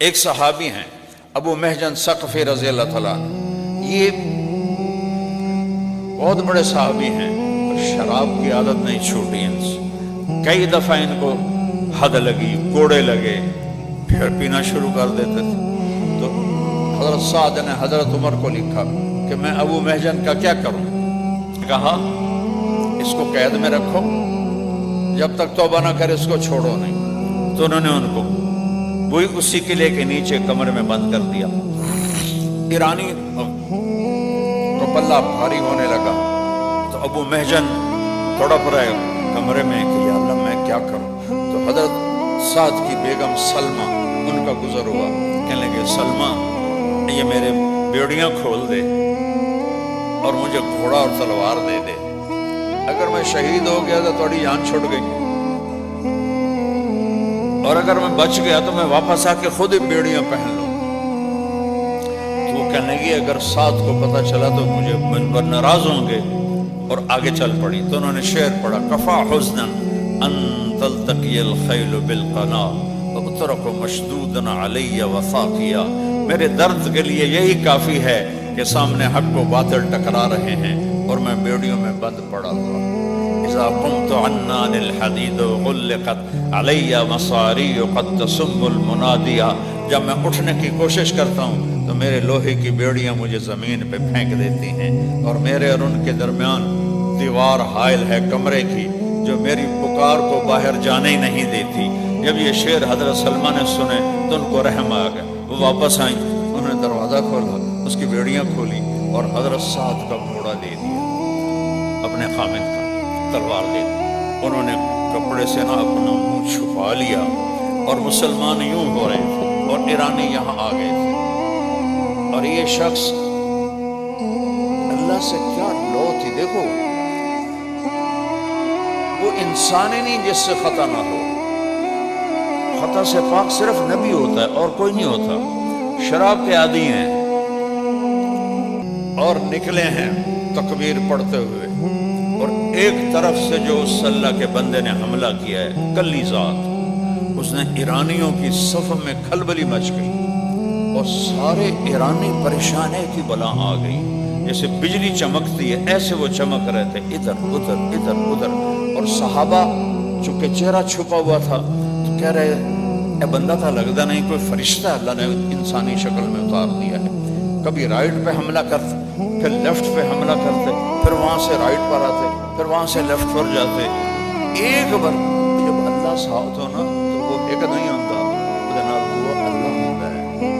ایک صحابی ہیں ابو محجن ثقفی رضی اللہ تعالیٰ، یہ بہت بڑے صحابی ہیں، شراب کی عادت نہیں چھوٹی ان سے، کئی دفعہ ان کو حد لگی، کوڑے لگے، پھر پینا شروع کر دیتے تھے۔ تو حضرت سعد نے حضرت عمر کو لکھا کہ میں ابو محجن کا کیا کروں؟ کہا اس کو قید میں رکھو، جب تک توبہ نہ کرے اس کو چھوڑو نہیں۔ تو انہوں نے ان کو وہی اسی قلعے کے نیچے کمرے میں بند کر دیا۔ ایرانی تو پلہ بھاری ہونے لگا، تو ابو محجن تڑپ رہے کمرے میں کہ یا اللہ میں کیا کروں؟ تو حضرت سعد کی بیگم سلمہ ان کا گزر ہوا، کہنے لگے سلمہ یہ میرے بیڑیاں کھول دے اور مجھے گھوڑا اور تلوار دے دے، اگر میں شہید ہو گیا تو تھوڑی جان چھوٹ گئی، اور اگر میں بچ گیا تو میں واپس آ کے خود ہی بیڑیاں پہن لوں۔ تو وہ کہنے لگی اگر سعد کو پتہ چلا تو مجھے من پر ناراض ہوں گے، اور آگے چل پڑی۔ تو انہوں نے شعر پڑھا، کفا حزنا ان تلتقی الخیل بالقنا واترک مشدودا علی وثاقیا، میرے درد کے لیے یہی کافی ہے کہ سامنے حق و باطل ٹکرا رہے ہیں اور میں بیڑیوں میں بند پڑا ہوا۔ اذا قمت عنان الحدید غلقت علی مصاری قد تسم المنادیا، جب میں اٹھنے کی کوشش کرتا ہوں تو میرے لوہے کی بیڑیاں مجھے زمین پہ پھینک دیتی ہیں، اور میرے اور ان کے درمیان دیوار حائل ہے کمرے کی جو میری پکار کو باہر جانے ہی نہیں دیتی۔ جب یہ شعر حضرت سلمہ نے سنے تو ان کو رحم آ گیا، وہ واپس آئیں، انہوں نے دروازہ کھولا، اس کی بیڑیاں کھولی اور حضرت سعد کا گھوڑا دے دیا، اپنے خامد کا تلوار دے دی۔ انہوں نے کپڑے سے نہ اپنا منہ چھپا لیا، اور مسلمان یوں ہو رہے تھے اور ایرانی یہاں آ گئے تھے، اور یہ شخص اللہ سے کیا لو تھی، دیکھو وہ انسان ہی نہیں جس سے خطا نہ ہو، خطا سے پاک صرف نبی ہوتا ہے اور کوئی نہیں ہوتا۔ شراب کے عادی ہیں اور نکلے ہیں تکبیر پڑھتے ہوئے، اور ایک طرف سے جو اس اللہ کے بندے نے حملہ کیا ہے کلی ذات، اس نے ایرانیوں کی صف میں کھلبلی مچ گئی اور سارے ایرانی پریشان ہے کہ بلا آ گئی، جیسے بجلی چمکتی ہے ایسے وہ چمک رہے تھے، ادھر ادھر ادھر ادھر۔ اور صحابہ چونکہ چہرہ چھپا ہوا تھا تو کہہ رہے اے بندہ تھا لگتا نہیں کوئی فرشتہ اللہ نے انسانی شکل میں اتار دیا ہے۔ کبھی رائٹ پہ حملہ کرتے، پھر لیفٹ پہ حملہ کرتے، پھر وہاں سے رائٹ پر آتے، پھر وہاں سے لیفٹ پر جاتے۔ ایک بار جب اللہ ساتھ ہو نا تو وہ ایک نہیں ہوتا، وہ اللہ ہوتا ہے۔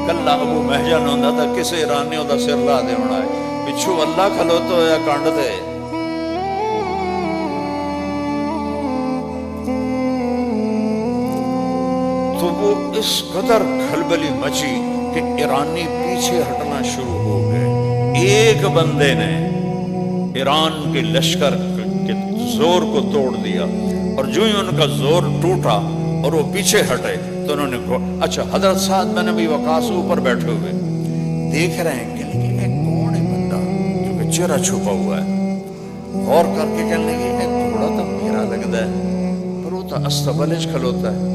کلا ابو محجن ہوتا تھا کسی ایرانی ہوتا سر لا دے ہونا ہے، پچھو اللہ کھلوتا ہوا کانڈ دے۔ تو وہ اس قدر کھلبلی مچی کہ ایرانی پیچھے ہٹنا شروع ہو گئے۔ ایک بندے نے ایران کے لشکر کے زور کو توڑ دیا، اور جو ہی ان کا زور ٹوٹا اور وہ پیچھے ہٹے تو انہوں نے کہا اچھا حضرت سعد بن ابی وقاص اوپر بیٹھے ہوئے دیکھ رہے ہیں کہ کون ہے بندہ جو کہ چہرہ چھپا ہوا ہے، غور کر کے کہنے لگے تھوڑا تو میرا لگتا ہے پر وہ تو استبلج کھلوتا ہے،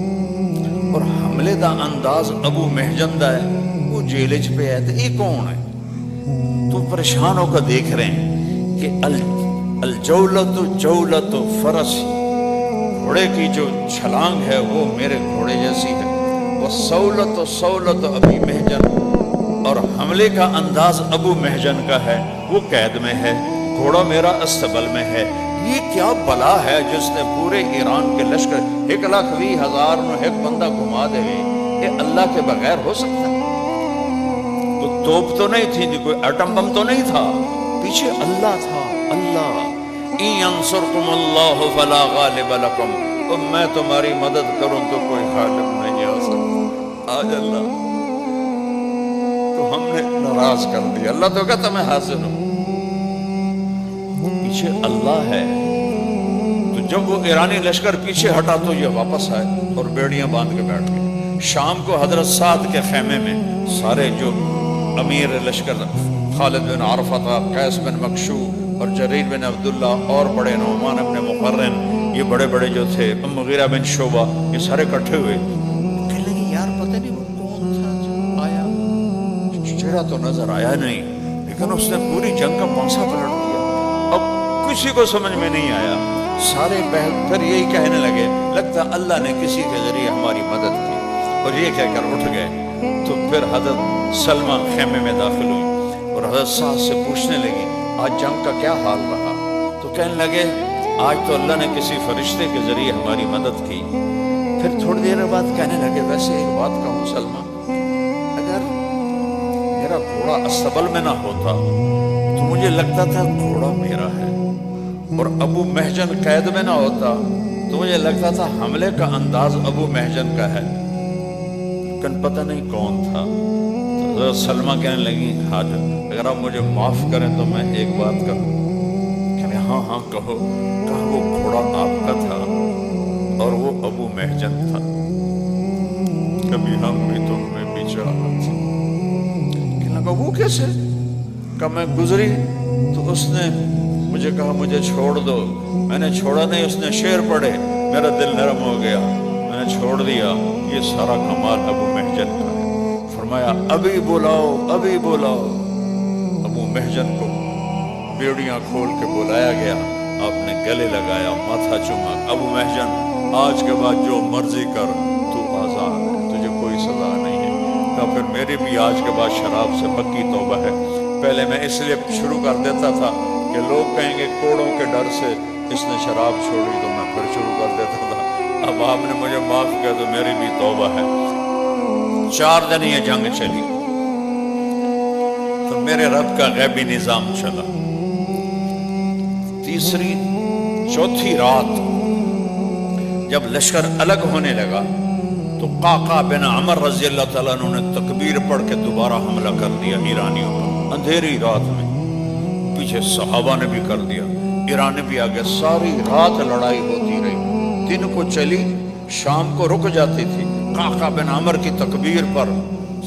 اور حملے دا انداز ابو محجن دا ہے، وہ جیلج پہ ہے تو یہ کون ہے؟ تو پریشان ہو کر دیکھ رہے ہیں کہ الجولت جولت فرس، گھوڑے کی جو چھلانگ ہے وہ میرے گھوڑے جیسی ہے، وہ سولت سولت ابی محجن، اور حملے کا انداز ابو محجن کا ہے، وہ قید میں ہے، گھوڑا میرا استبل میں ہے۔ یہ کیا بلا ہے جس نے پورے ایران کے لشکر 1,20,000 میں ایک بندہ گھما دے گئے؟ یہ اللہ کے بغیر ہو سکتا ہے؟ تو توپ تو نہیں تھی، کوئی ایٹم بم تو نہیں تھا، پیچھے اللہ تھا۔ اللہ ان ینصرکم اللہ فلا غالب لکم، اور میں تمہاری مدد کروں تو کوئی غالب نہیں آ سکتا۔ آج اللہ تو ہم نے ناراض کر دیا، اللہ تو کہتا میں حاضر ہوں، پیچھے اللہ ہے۔ تو جب وہ ایرانی لشکر پیچھے ہٹا تو یہ واپس آئے اور بیڑیاں باندھ کے بیٹھ گئے۔ شام کو حضرت سعد کے خیمے میں سارے جو امیر لشکر خالد بن عرفہ، قیس بن مکشوف اور جریر بن عبداللہ اور بڑے نعمان بن مقرن، یہ بڑے بڑے جو تھے، مغیرہ بن شعبہ، یہ سارے اکٹھے ہوئے، کہنے لگے یار چہرہ تو نظر آیا نہیں، لیکن اس نے پوری جنگ کا پانسا پلٹ دیا۔ اب کسی کو سمجھ میں نہیں آیا، سارے پھر یہی کہنے لگے لگتا اللہ نے کسی کے ذریعے ہماری مدد کی، اور یہ کہہ کر اٹھ گئے۔ تو پھر حضرت سلمہ خیمے میں داخل ہوئی اور حضرت سعد سے پوچھنے لگی آج جنگ کا کیا حال رہا؟ تو کہنے لگے آج تو اللہ نے کسی فرشتے کے ذریعے ہماری مدد کی۔ پھر تھوڑی دیر بعد کہنے لگے ویسے ایک بات کہوں سلمہ، اگر میرا گھوڑا استبل میں نہ ہوتا تو مجھے لگتا تھا گھوڑا میرا ہے، اور ابو محجن قید میں نہ ہوتا تو مجھے لگتا تھا حملے کا انداز ابو محجن کا ہے، لیکن پتہ نہیں کون تھا۔ تو حضرت سلمہ کہنے لگی حاجت اگر آپ مجھے معاف کریں تو میں ایک بات کہوں؟ کہ ہاں ہاں کہو۔ کہا وہ گھوڑا آپ کا تھا اور وہ ابو محجن تھا، کبھی ہم بھی تم میں بھی چاہت تھی۔ کہنے لگا وہ کیسے؟ کہا میں گزری تو اس نے مجھے کہا مجھے چھوڑ دو، میں نے چھوڑا نہیں، اس نے شعر پڑھے، میرا دل نرم ہو گیا، میں نے چھوڑ دیا۔ یہ سارا کمال ابو محجن کا ہے۔ فرمایا ابھی بلاؤ ابھی بلاؤ۔ ابو محجن کو بیڑیاں کھول کے بلایا گیا، آپ نے گلے لگایا، ماتھا چوما۔ ابو محجن آج کے بعد جو مرضی کر، تو آزاد ہے، تجھے کوئی سزا نہیں ہے۔ تو پھر میری بھی آج کے بعد شراب سے پکی توبہ ہے۔ پہلے میں اس لیے شروع کر دیتا تھا کہ لوگ کہیں گے کوڑوں کے ڈر سے اس نے شراب چھوڑی، تو میں پھر شروع کر دیتا تھا۔ اب آپ نے مجھے معاف کیا تو میری بھی توبہ ہے۔ 4 دن یہ جنگ چلی تو میرے رب کا غیبی نظام چلا۔ تیسری چوتھی رات جب لشکر الگ ہونے لگا تو قعقاع بن عمر رضی اللہ تعالیٰ عنہ نے تکبیر پڑھ کے دوبارہ حملہ کر دیا ایرانیوں پر، اندھیری رات میں۔ پیچھے صحابہ نے بھی کر دیا، ایرانی بھی آگے، ساری رات لڑائی ہوتی رہی۔ دن کو چلی، شام کو رک جاتی تھی۔ قعقاع بن عمر کی تکبیر پر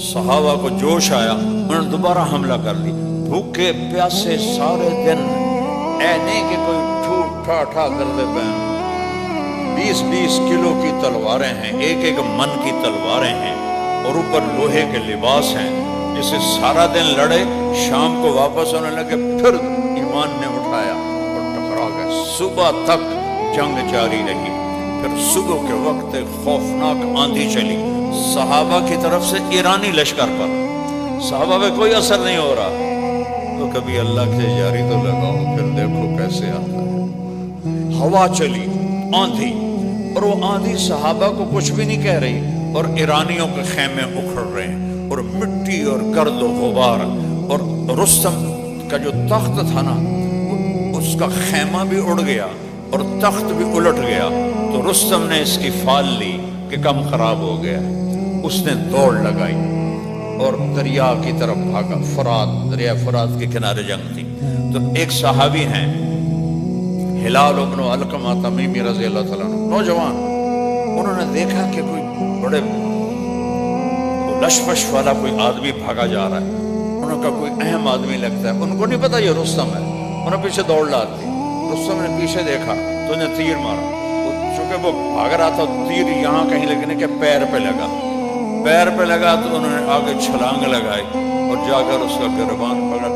صحابہ کو جوش آیا، انہوں نے دوبارہ حملہ کر لی۔ بھوکے پیاسے سارے دن، اے نہیں کہ کوئی ٹھوٹ ٹھا کرتے پہ 20-20 کلو کی تلواریں ہیں، ایک من کی تلواریں ہیں، اور اوپر لوہے کے لباس ہیں، جسے سارا دن لڑے، شام کو واپس ہونے لگے، پھر ایمان نے اٹھایا اور ٹکرا گئے۔ صبح تک جنگ جاری رہی۔ پھر صبح کے وقت ایک خوفناک آندھی چلی صحابہ کی طرف سے ایرانی لشکر پر، صحابہ پہ کوئی اثر نہیں ہو رہا۔ تو کبھی اللہ کے جاری تو لگاؤ، پھر دیکھو کیسے آتا ہے۔ ہوا چلی، آندھی، اور وہ آندھی صحابہ کو کچھ بھی نہیں کہہ رہی، اور ایرانیوں کے خیمے اکھڑ رہے ہیں، اور مٹی اور گرد و غبار، اور رستم کا جو تخت تھا نا اس کا خیمہ بھی اڑ گیا اور تخت بھی الٹ گیا۔ تو رستم نے اس کی فال لی کہ کم خراب ہو گیا، اس نے دوڑ لگائی اور دریا کی طرف بھاگا۔ فرات، دریا فرات کے کنارے جنگ تھی۔ تو ایک صحابی ہیں ہلال ابن علقمہ تمیمی رضی اللہ تعالیٰ عنہ، نوجوان، انہوں نے دیکھا کہ کوئی بڑے لشپش والا کوئی آدمی بھاگا جا رہا ہے۔ انہوں کا کوئی اہم آدمی لگتا ہے، ان کو نہیں پتا یہ رستم ہے۔ انہوں پیچھے دوڑ لاتی، رستم نے پیچھے دیکھا تو انہیں تیر مارا۔ چونکہ وہ بھاگ رہا تھا، تیر یہاں کہیں لگنے کے پیر پہ لگا، پیر پہ لگا تو انہوں نے آگے چھلانگ لگائی اور جا کر اس کا گربان پکڑا،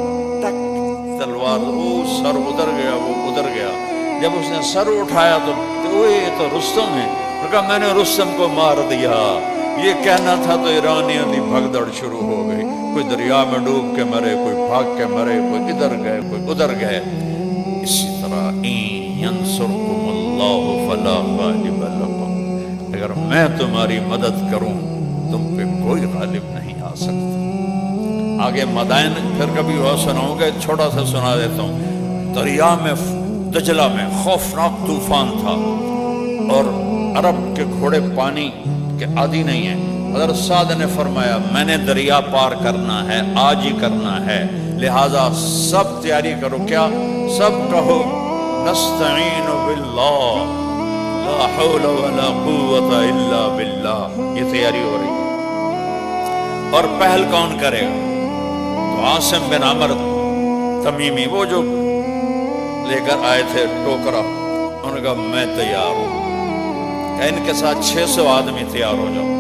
ٹک، تلوار، وہ سر ادھر گیا، وہ ادھر گیا۔ جب اس نے سر اٹھایا تو یہ تو رستم ہے، اور کہا میں نے رستم کو مار دیا۔ یہ کہنا تھا تو ایرانیوں کی بھگدڑ شروع ہو گئی، کوئی دریا میں ڈوب کے مرے، کوئی بھاگ کے مرے، کوئی ادھر گئے، کوئی ادھر گئے۔ اسی طرح این ینصرکم اللہ فلا غالب لکم، اگر میں تمہاری مدد کروں تم پہ کوئی غالب نہیں آ سکتا۔ آگے مدائن پھر کبھی وہ سناؤں گا، چھوٹا سا سنا دیتا ہوں۔ دریا میں دجلہ میں خوفناک طوفان تھا، اور عرب کے گھوڑے پانی کے عادی نہیں ہیں۔ حضرت سعد نے فرمایا میں نے دریا پار کرنا ہے، آج ہی کرنا ہے، لہذا سب تیاری کرو۔ کیا؟ سب کہو نستعین باللہ لا حول ولا قوت الا باللہ۔ یہ تیاری ہو رہی ہے۔ اور پہل کون کرے گا؟ تو عاصم بن عمر تمیمی، وہ جو لے کر آئے تھے ٹوکرا، انہوں نے کہا میں تیار ہوں۔ کہ ان کے ساتھ 600 آدمی تیار ہو جاؤ۔